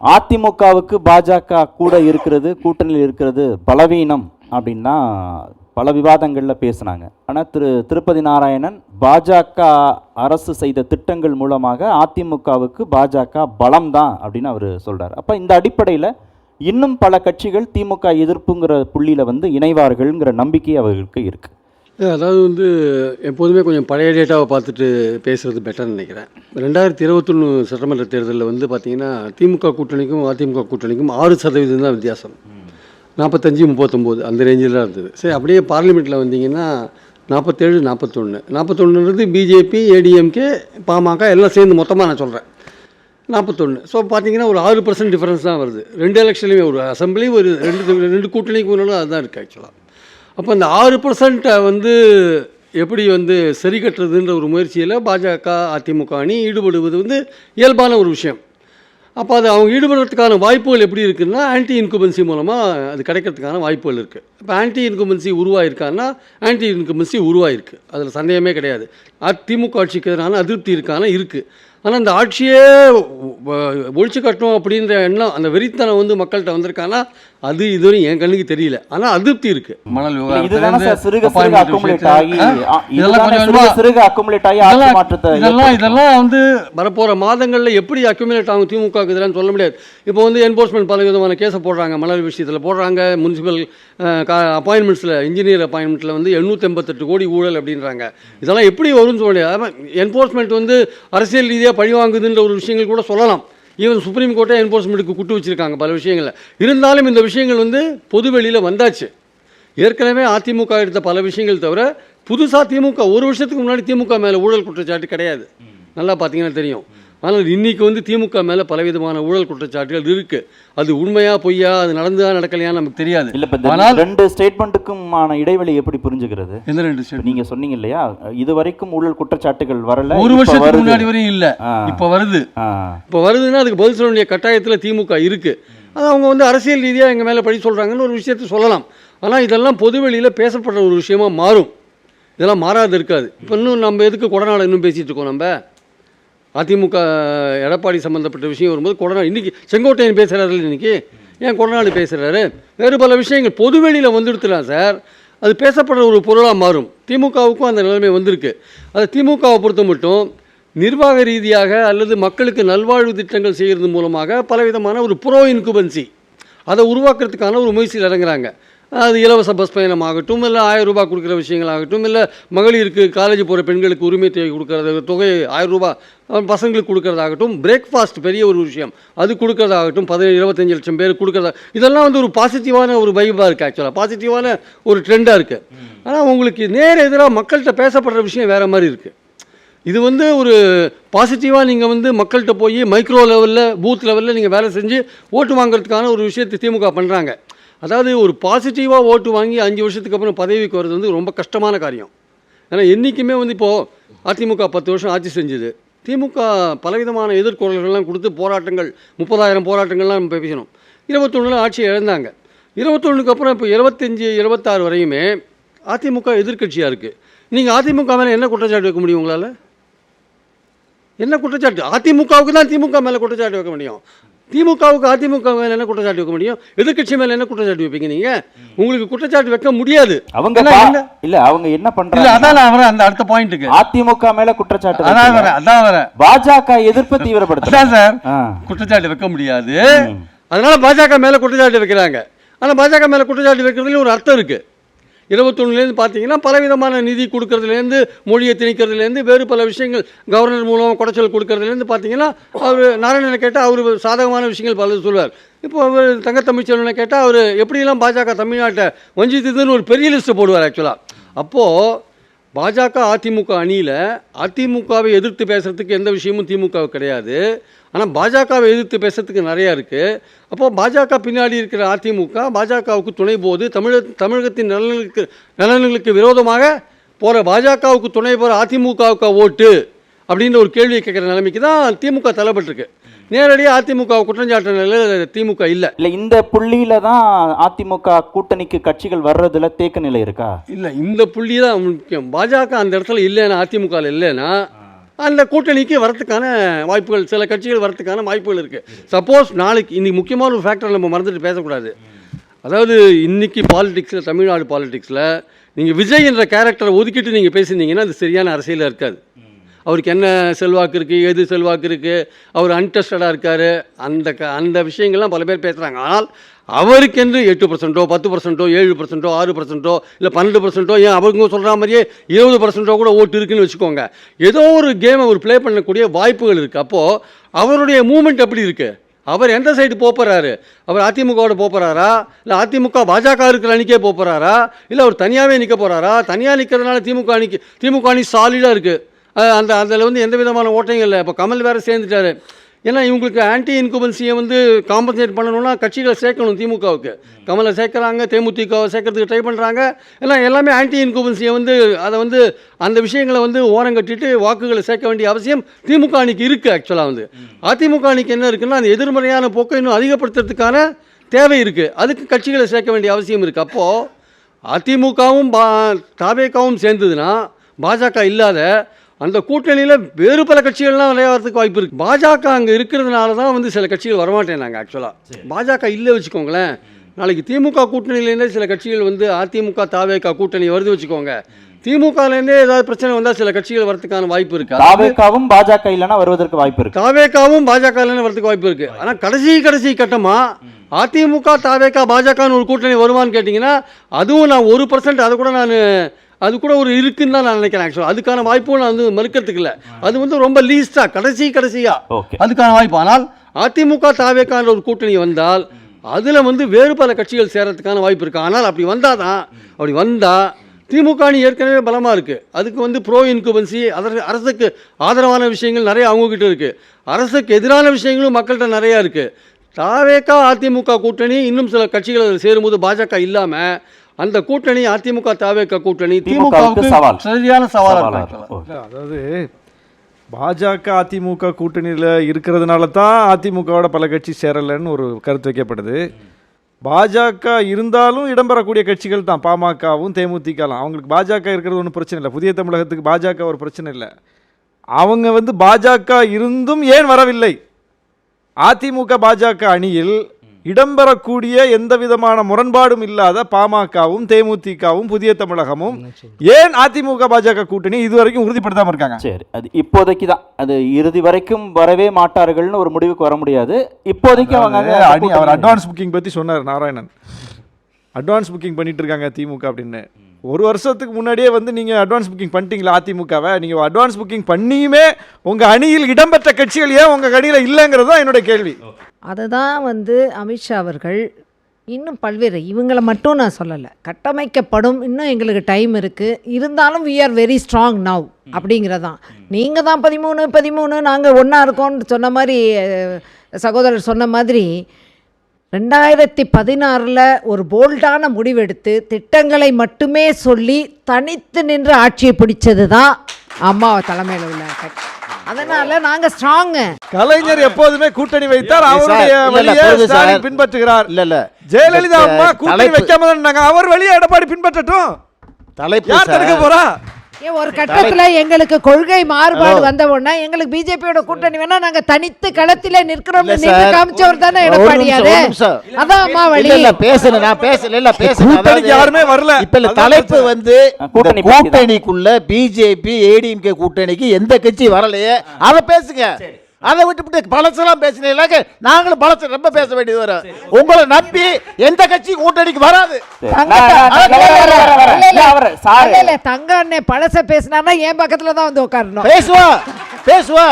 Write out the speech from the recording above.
அதிமுகவுக்கு பாஜக கூட இருக்கிறது, கூட்டணியில் இருக்கிறது பலவீனம் அப்படின்னா பல விவாதங்களில் பேசினாங்க. ஆனால் திருப்பதி நாராயணன் பாஜக அரசு செய்த திட்டங்கள் மூலமாக அதிமுகவுக்கு பாஜக பலம்தான் அப்படின்னு அவர் சொல்கிறார். அப்போ இந்த அடிப்படையில் இன்னும் பல கட்சிகள் திமுக எதிர்ப்புங்கிற புள்ளியில் இணைவார்கள்ங்கிற நம்பிக்கை அவர்களுக்கு இருக்குது. அதாவது எப்போதுமே கொஞ்சம் பழைய டேட்டாவை பார்த்துட்டு பேசுகிறது பெட்டர்னு நினைக்கிறேன். 2021 சட்டமன்ற தேர்தலில் பார்த்திங்கன்னா திமுக கூட்டணிக்கும் அதிமுக கூட்டணிக்கும் 6% தான் வித்தியாசம். 45-39 அந்த ரேஞ்சில் தான் இருந்தது. சரி, அப்படியே பார்லிமெண்ட்டில் வந்தீங்கன்னா 47-41 பிஜேபி, ஏடிஎம்கே, பாமக எல்லாம் சேர்ந்து மொத்தமாக நான் சொல்கிறேன் 41. ஸோ பார்த்தீங்கன்னா ஒரு 6% டிஃப்ரென்ஸ் தான் வருது. 2 எலெக்ஷன்லையுமே ஒரு அசம்பிளி ஒரு ரெண்டு கூட்டணிக்கு முன்னாலும் அதுதான் இருக்குது ஆக்சுவலாக. அப்போ அந்த 6% எப்படி சரி கட்டுறதுன்ற ஒரு முயற்சியில் பாஜக அதிமுக அணி ஈடுபடுவது இயல்பான ஒரு விஷயம். அப்போ அது அவங்க ஈடுபடுறதுக்கான வாய்ப்புகள் எப்படி இருக்குன்னா ஆன்டி இன்குபன்சி மூலமாக அது கிடைக்கிறதுக்கான வாய்ப்புகள் இருக்குது. இப்போ ஆன்டி இன்குபன்சி உருவாயிருக்கான்னா ஆன்டி இன்குபன்சி உருவாயிருக்கு, அதில் சந்தேகமே கிடையாது. திமுக ஆட்சிக்கு எதிரான அதிருப்தி இருக்கான இருக்குது. ஆனால் அந்த ஆட்சியே ஒழிச்சு கட்டணும் அப்படின்ற எண்ணம், அந்த வெறித்தனம் மக்கள்கிட்ட வந்திருக்கானா அது இதுவரையும் என் கண்ணுக்கு தெரியல. ஆனால் அதிருப்தி இருக்கு. மணல் இதெல்லாம் வரப்போகிற மாதங்களில் எப்படி அக்யூமுலேட் ஆகும் திமுக இதெல்லாம் சொல்ல முடியாது. இப்போ என்ஃபோர்ஸ்மெண்ட் பல விதமான கேஸை போடுறாங்க, மணல் விஷயத்தில் போடுறாங்க, முனிசிபல் அப்பாயின்மெண்ட்ஸில் இன்ஜினியர் அப்பாயின்மெண்ட்டில் 888 கோடி ஊழல் அப்படின்றாங்க. இதெல்லாம் எப்படி வரும்னு சொல்ல முடியாது. என்ஃபோர்ஸ்மெண்ட் அரசியல் ரீதியாக பழிவாங்குதுன்ற ஒரு விஷயங்கள் கூட சொல்லலாம். ஈவன் சுப்ரீம் கோர்ட்டே என்ஃபோர்ஸ்மெண்ட்டுக்கு கூட்டு வச்சுருக்காங்க பல விஷயங்களில். இருந்தாலும் இந்த விஷயங்கள் பொதுவெளியில் வந்தாச்சு. ஏற்கனவே அதிமுக எடுத்த பல விஷயங்கள் தவிர புதுசாக திமுக ஒரு வருஷத்துக்கு முன்னாடி திமுக மேலே ஊழல் குற்றச்சாட்டு கிடையாது, நல்லா பார்த்தீங்கன்னா தெரியும். ஆனால் இன்றைக்கி திமுக மேலே பலவிதமான ஊழல் குற்றச்சாட்டுகள் இருக்குது. அது உண்மையா பொய்யா, அது நடந்ததா நடக்கலையா நமக்கு தெரியாது. ஆனால் 2 ஸ்டேட்மெண்ட்டுக்குமான இடைவெளி எப்படி புரிஞ்சுக்கிறது? எந்த 2 ஸ்டேட்மெண்ட்? நீங்கள் சொன்னீங்க இல்லையா, இது வரைக்கும் ஊழல் குற்றச்சாட்டுகள் வரல, ஒரு வருஷத்துக்கு முன்னாடி வரையும் இல்லை, இப்போ வருது. இப்போ வருதுன்னா அதுக்கு பதில் சொல்ல வேண்டிய கட்டாயத்தில் திமுக இருக்குது. அது அவங்க அரசியல் ரீதியாக எங்கள் மேலே பழி சொல்கிறாங்கன்னு ஒரு விஷயத்தை சொல்லலாம். ஆனால் இதெல்லாம் பொதுவெளியில் பேசப்படுற ஒரு விஷயமா மாறும். இதெல்லாம் மாறாது இருக்காது. இப்போ இன்னும் நம்ம எதுக்கு கொடநாடு இன்னும் பேசிகிட்டு இருக்கோம்? நம்ம அதிமுக எடப்பாடி சம்மந்தப்பட்ட விஷயம் வரும்போது கொடநாடு, இன்றைக்கி செங்கோட்டையன் பேசுகிறாரு, இன்றைக்கி ஏன் கொடநாடு பேசுகிறாரு? வேறு பல விஷயங்கள் பொதுவெளியில் வந்துடுத்துலாம் சார், அது பேசப்படுற ஒரு பொருளாக மாறும். திமுகவுக்கும் அந்த நிலைமை வந்திருக்கு. அது திமுகவை பொறுத்த மட்டும் நிர்வாக ரீதியாக அல்லது மக்களுக்கு நல்வாழ்வு திட்டங்கள் செய்கிறது மூலமாக பலவிதமான ஒரு ப்ரோ இன்குபன்சி அதை உருவாக்குறதுக்கான ஒரு முயற்சியில் இறங்குறாங்க. அது இலவச பஸ் பயணம் ஆகட்டும், இல்லை 1000 ரூபாய் கொடுக்குற விஷயங்களாகட்டும், இல்லை மகளிருக்கு காலேஜ் போகிற பெண்களுக்கு உரிமை தொகை கொடுக்கறது, தொகை 1000 ரூபாய் பசங்களுக்கு கொடுக்குறதாகட்டும், பிரேக்ஃபாஸ்ட் பெரிய ஒரு விஷயம் அது கொடுக்குறதாகட்டும், 17-25 லட்சம் பேர் கொடுக்குறதா, இதெல்லாம் ஒரு பாசிட்டிவான ஒரு வைபாக இருக்குது. ஆக்சுவலாக பாசிட்டிவான ஒரு ட்ரெண்டாக இருக்குது. ஆனால் உங்களுக்கு நேர எதிராக மக்கள்கிட்ட பேசப்படுற விஷயம் வேறு மாதிரி இருக்குது. இது ஒரு பாசிட்டிவாக நீங்கள் மக்கள்கிட்ட போய் மைக்ரோ லெவலில் பூத் லெவலில் நீங்கள் வேலை செஞ்சு ஓட்டு வாங்குறதுக்கான ஒரு விஷயத்தை திமுக பண்ணுறாங்க. அதாவது ஒரு பாசிட்டிவாக ஓட்டு வாங்கி 5 வருஷத்துக்கு அப்புறம் பதவிக்கு வர்றது ரொம்ப கஷ்டமான காரியம். ஏன்னா என்றைக்குமே இப்போது அதிமுக 10 வருஷம் ஆட்சி செஞ்சுது. திமுக பலவிதமான எதிர்கொள்கைகள்லாம் கொடுத்து போராட்டங்கள் 30,000 போராட்டங்கள்லாம் நம்ம பேசணும். 21 ஆட்சியை இழந்தாங்க. 21க்கு அப்புறம் இப்போ 25-26 வரையுமே அதிமுக எதிர்கட்சியாக இருக்குது. நீங்கள் அதிமுக மேலே என்ன குற்றச்சாட்டு வைக்க முடியும்? உங்களால் என்ன குற்றச்சாட்டு? அதிமுகவுக்கு தான் திமுக மேலே குற்றச்சாட்டு வைக்க முடியும். திமுகவுக்கு அதிமுக மேலே என்ன குற்றச்சாட்டு வைக்க முடியும்? எதிர்கட்சி மேலே என்ன குற்றச்சாட்டு வைப்பீங்க நீங்கள்? உங்களுக்கு குற்றச்சாட்டு வைக்க முடியாது. அவங்க என்ன பண்றாங்க? அதான் நான் வரேன் அந்த அடுத்த பாயிண்ட்டுக்கு. அதிமுக மேலே குற்றச்சாட்டு அதான் வரேன். பாஜக எதிர்ப்பு தீவிரப்படுத்துறாங்க சார். குற்றச்சாட்டு வைக்க முடியாது, அதனால பாஜக மேலே குற்றச்சாட்டு வைக்கிறாங்க. ஆனால் பாஜக மேலே குற்றச்சாட்டு வைக்கிறதுல ஒரு அர்த்தம் இருக்குது. 21 பார்த்தீங்கன்னா பலவிதமான நிதி கொடுக்கறதுலேருந்து, மொழியை திணிக்கிறதுலேருந்து, வேறு பல விஷயங்கள் கவர்னர் மூலம் குடைச்சல் கொடுக்கறதுலேருந்து பார்த்தீங்கன்னா அவர் நாராயணனை கேட்டால் அவர் சாதகமான விஷயங்கள் பலது சொல்வார். இப்போ அவர் தங்கத்தமிழ்ச்செல்வனை கேட்டால் அவர் எப்படிலாம் பாஜக தமிழ்நாட்டை வஞ்சித்ததுன்னு ஒரு பெரிய லிஸ்ட்டு போடுவார் ஆக்சுவலாக. அப்போது பாஜக அதிமுக அணியில் அதிமுகவை எதிர்த்து பேசுகிறதுக்கு எந்த விஷயமும் திமுகவுக்கு கிடையாது. ஆனால் பாஜகவை எதிர்த்து பேசுறதுக்கு நிறையா இருக்குது. அப்போது பாஜக பின்னாடி இருக்கிற அதிமுக பாஜகவுக்கு துணை போது தமிழகத்தின் நலன்களுக்கு விரோதமாக போகிற பாஜகவுக்கு துணை போகிற அதிமுகவுக்கு ஓட்டு அப்படின்ற ஒரு கேள்வியை கேட்குற நிலைமைக்கு தான் திமுக தள்ளப்பட்டிருக்கு. நேரடியாக அதிமுக குற்றஞ்சாட்டு நிலையில் திமுக இல்லை. இந்த புள்ளியில தான் அதிமுக கூட்டணிக்கு கட்சிகள் வர்றதுல தேக்க நிலை இருக்கா? இல்லை, இந்த புள்ளி தான் முக்கியம். பாஜக அந்த இடத்துல இல்லைன்னா, அதிமுக இல்லைன்னா அந்த கூட்டணிக்கு வரத்துக்கான வாய்ப்புகள், சில கட்சிகள் வரத்துக்கான வாய்ப்புகள் இருக்குது. சப்போஸ் நாளைக்கு இன்னைக்கு முக்கியமான ஒரு ஃபேக்டர் நம்ம மறந்துட்டு பேசக்கூடாது. அதாவது இன்னைக்கு பாலிடிக்ஸில், தமிழ்நாடு பாலிடிக்ஸில் நீங்கள் விஜய் என்ற கேரக்டரை ஒதுக்கிட்டு நீங்கள் பேசியிருந்தீங்கன்னா அது சரியான அரசியலாக இருக்காது. அவருக்கு என்ன செல்வாக்கு இருக்குது, எது செல்வாக்கு இருக்குது, அவர் அன்டெஸ்டடாக இருக்கார், அந்த விஷயங்கள்லாம் பல பேர் பேசுகிறாங்க. ஆனால் அவருக்கென்று 8%, 10%, 7%, 6%, இல்லை 12%, ஏன் அவங்க சொல்கிற மாதிரியே 20% கூட ஓட்டு இருக்குன்னு வச்சுக்கோங்க. ஏதோ ஒரு கேமை அவர் ப்ளே பண்ணக்கூடிய வாய்ப்புகள் இருக்குது. அப்போது அவருடைய மூமெண்ட் எப்படி இருக்குது, அவர் எந்த சைடு போகிறாரு, அவர் அதிமுகவோட போகிறாரா, இல்லை அதிமுக பாஜக இருக்கிற அணிக்கே போகிறாரா, இல்லை அவர் தனியாகவே நிற்க போகிறாரா? தனியாக நிற்கிறதுனால திமுக அணி சாலிடாக இருக்குது. அதில் வந்து எந்த விதமான ஓட்டையும் இல்லை. இப்போ கமல் வேறு சேர்ந்துட்டார். ஏன்னா இவங்களுக்கு ஆன்டி இன்குபன்சியை வந்து காம்பன்சேட் பண்ணணும்னா கட்சிகளை சேர்க்கணும். திமுகவுக்கு கமலை சேர்க்குறாங்க, தேமுதிகவை சேர்க்கறதுக்கு ட்ரை பண்ணுறாங்க. எல்லாமே ஆன்டி இன்குபன்சியை வந்து அதை வந்து அந்த விஷயங்களை வந்து ஓரங்கட்டிட்டு வாக்குகளை சேர்க்க வேண்டிய அவசியம் திமுக அணிக்கு இருக்குது. ஆக்சுவலாக வந்து அதிமுக அணிக்கு என்ன இருக்குன்னா, அந்த எதிர்மறையான போக்கை இன்னும் அதிகப்படுத்துறதுக்கான தேவை இருக்குது. அதுக்கு கட்சிகளை சேர்க்க வேண்டிய அவசியம் இருக்குது. அப்போது அதிமுகவும் தாவேகாவும் சேர்ந்ததுன்னா பாஜக இல்லாத அந்த கூட்டணியில் வேறு பல கட்சிகள்லாம் விளையாடுறதுக்கு வாய்ப்பு இருக்குது. பாஜக அங்கே இருக்கிறதுனால தான் வந்து சில கட்சிகள் வரமாட்டேனாங்க. ஆக்சுவலாக பாஜக இல்லை வச்சுக்கோங்களேன், நாளைக்கு திமுக கூட்டணியிலேருந்தே சில கட்சிகள் வந்து அதிமுக தாவேகா கூட்டணி வருது வச்சுக்கோங்க, திமுகலேருந்தே ஏதாவது பிரச்சனை வந்தால் சில கட்சிகள் வரதுக்கான வாய்ப்பு இருக்குது. தாவேகாவும் பாஜக இல்லைன்னா வருவதற்கு வாய்ப்பு இருக்குது. தாவேகாவும் பாஜக இல்லைன்னா வரதுக்கு வாய்ப்பு இருக்குது. ஆனால் கடைசி கட்டமாக அதிமுக தாவேகா பாஜகன்னு ஒரு கூட்டணி வருவான்னு கேட்டிங்கன்னா அதுவும் நான் 1% அது கூட ஒரு இருக்குன்னு தான் நான் நினைக்கிறேன். ஆக்சுவலாக அதுக்கான வாய்ப்பும் நான் வந்து மறுக்கிறதுக்கு இல்லை. அது வந்து ரொம்ப லீஸ்டாக கடைசியாக அதுக்கான வாய்ப்பு. ஆனால் அதிமுக தாவேக்கான ஒரு கூட்டணி வந்தால் அதில் வந்து வேறு பல கட்சிகள் சேரத்துக்கான வாய்ப்பு இருக்குது. ஆனால் அப்படி வந்தால் திமுக அணி ஏற்கனவே பலமாக இருக்குது. அதுக்கு வந்து ப்ரோ இன்குபன்சி, அரசுக்கு ஆதரவான விஷயங்கள் நிறைய அவங்கக்கிட்ட இருக்குது, அரசுக்கு எதிரான விஷயங்களும் மக்கள்கிட்ட நிறையா இருக்குது. தாவேகா அதிமுக கூட்டணி இன்னும் சில கட்சிகள் சேரும்போது பாஜக இல்லாமல் அந்த கூட்டணி அதிமுக தாவேகா கூட்டணி திமுகவுக்கு சரியான சவாலாக. அதாவது பாஜக அதிமுக கூட்டணியில் இருக்கிறதுனால தான் அதிமுகவோட பல கட்சி சேரலைன்னு ஒரு கருத்து வைக்கப்படுது. பாஜக இருந்தாலும் இடம்பெறக்கூடிய கட்சிகள் தான் பாமகவும் தேமுதிகலாம். அவங்களுக்கு பாஜக இருக்கிறது ஒன்றும் பிரச்சனை இல்லை. புதிய தமிழகத்துக்கு பாஜக ஒரு பிரச்சனை இல்லை. அவங்க வந்து பாஜக இருந்தும் ஏன் வரவில்லை? அதிமுக பாஜக அணியில் இடம்பெறக்கூடிய எந்த விதமான முரண்பாடும் இல்லாத பாமகவும் தேமுதிகவும் புதிய தமிழகமும் ஏன் அதிமுக பாஜக கூட்டணி இதுவரைக்கும் உறுதிப்படுத்தாம இருக்காங்க? சரி, அது இப்போதைக்கு தான், அது இறுதி வரைக்கும் வரவே மாட்டார்கள்னு ஒரு முடிவுக்கு வர முடியாது. இப்போதைக்கு அவங்க அவர் அட்வான்ஸ் புக்கிங் பத்தி சொன்னார் நாராயணன். அட்வான்ஸ் புக்கிங் பண்ணிட்டு இருக்காங்க திமுக அப்படின்னு. ஒரு வருஷத்துக்கு முன்னாடியே வந்து நீங்கள் அட்வான்ஸ் புக்கிங் பண்ணிட்டீங்களா அதிமுகவை? நீங்கள் அட்வான்ஸ் புக்கிங் பண்ணியுமே உங்கள் அணியில் இடம்பெற்ற கட்சிகள் ஏன் உங்கள் அணியில் இல்லைங்கிறது தான் என்னுடைய கேள்வி. அதுதான் வந்து அமித்ஷா அவர்கள் இன்னும் பல்வேறு, இவங்களை மட்டும் நான் சொல்லலை, கட்டமைக்கப்படும், இன்னும் எங்களுக்கு டைம் இருக்குது, இருந்தாலும் we are very strong now அப்படிங்கிறதான். நீங்கள் தான் 13 நாங்கள் ஒன்றா இருக்கோம்னு சொன்ன மாதிரி, சகோதரர் சொன்ன மாதிரி 2016 ஒரு போல்டான முடிவெடுத்து திட்டங்களை மட்டுமே சொல்லி தனித்து நின்று ஆட்சியை பிடிச்சது தான் அம்மா தலைமையில் உள்ள கட்சி. அதனால நாங்க ஸ்ட்ராங். கலைஞர் எப்போதுமே கூட்டணி வைத்தார், அவருடைய வழியை ஸ்டாலின் பின்பற்றுகிறார். இல்ல ஜெயலலிதா அம்மா கூட்டணி வைக்காம இருந்தாங்க, அவர் வழியை எடப்பாடி பின்பற்றட்டும். தலைப்பு யார் தடுக்க போறா? ஒரு கட்டத்துல எங்களுக்கு கொள்கை மாறுபாடு வந்த உடனே எங்களுக்கு பிஜேபியோட கூட்டணி வேணா நாங்க தனித்து களத்திலே நிற்கிறோம் காமிச்சவர் தானே எடப்பாடியாரு. அதான் அம்மா வழி. இல்ல பேசல, நான் பேசல, இல்ல பேசல, யாருமே வரல. இப்ப தலைப்பு வந்து கூட்டணிக்குள்ள பிஜேபி ஏடிஎம்கே கூட்டணிக்கு எந்த கட்சி வரலையே அதை பேசுங்க. அதை விட்டு பழசெல்லாம் பேசினீங்க, நாங்களும் பழச ரொம்ப பேச வேண்டியது வர. உங்களை நம்பி எந்த கட்சி கூட்டணிக்கு வராது. தங்க அண்ணே பழச பேசினா என் பக்கத்துல தான் வந்து உட்காரணும். பேசுவா